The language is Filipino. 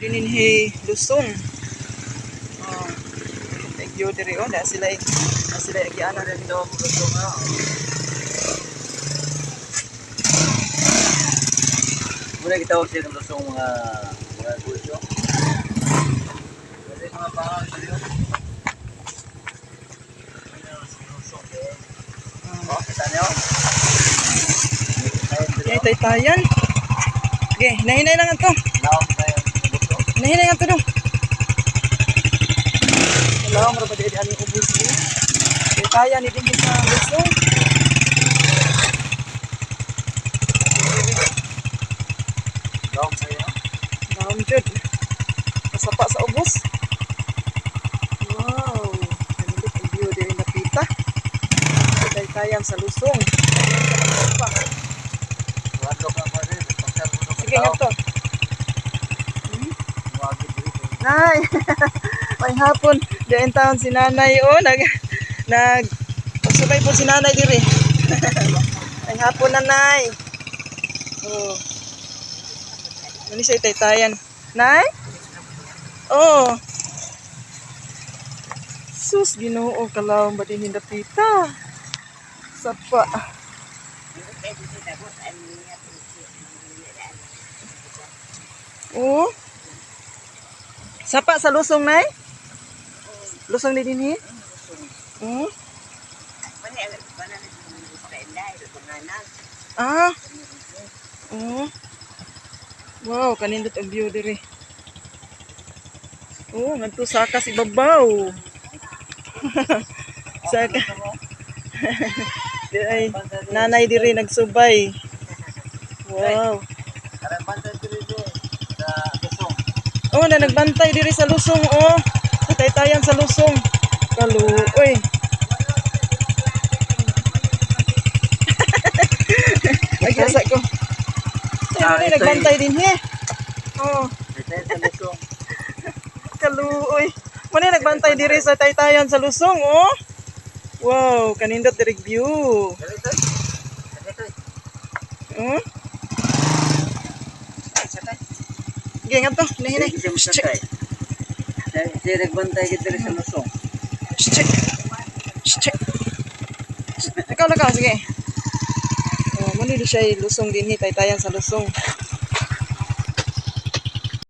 Dininhi lusong. Oh. Thank you diri oh, na sila agianan rin daw lusong ah. Muna kita huwag siya ng lusong mga gulyo. Kasi mga pangal sa liyo. Oh, kita niyo. Okay, tay-tayan. Okay, nahinay lang ito. Lawang tayo ng lusong. Nahinay lang ito dong. Lawang marabad din ang ubus niya. Tay-tayan, din sa lusong. Lawang tayo. Lawang jud. Kasapa sa ubos. Wow. Kanilip ang view din napita. Tay-tayan sa lusong. Wadlok ang pwede. Sige nga to. Nay, may hapon. Diyan taon si nanay. Oh, pagsabay po si nanay diri. May hapon nanay. Oh. Ano siya tay-tayan? Nay? Oh. Sus, Ginoo, kalawang ba din hindapita? Sapa. Oh. Sapa sa lusong, nay? Lusong din dinhi? Oh. Ah. Oh. Wow, kanindot ang view diri. Oh, ngadto saka si babaw. Saka. Ay, nanay diri nagsubay. Wow. Oh, na nagbantay diri sa lusong, oh. Tay-tayan sa lusong. Kaluoy. Ay, kasa ko. Ay, nagbantay din he. Oh. Kaluoy. Muna nagbantay diri sa tay-tayan sa lusong, oh. Wow, kanindot diri view. Oh. Okay, nga to. Hinahinay. Check. Siya nagbantay kita rin sa lusong. Check. Check. Ikaw na ka, sige. Oh, muna di siya lusong din, tay-tayan sa lusong.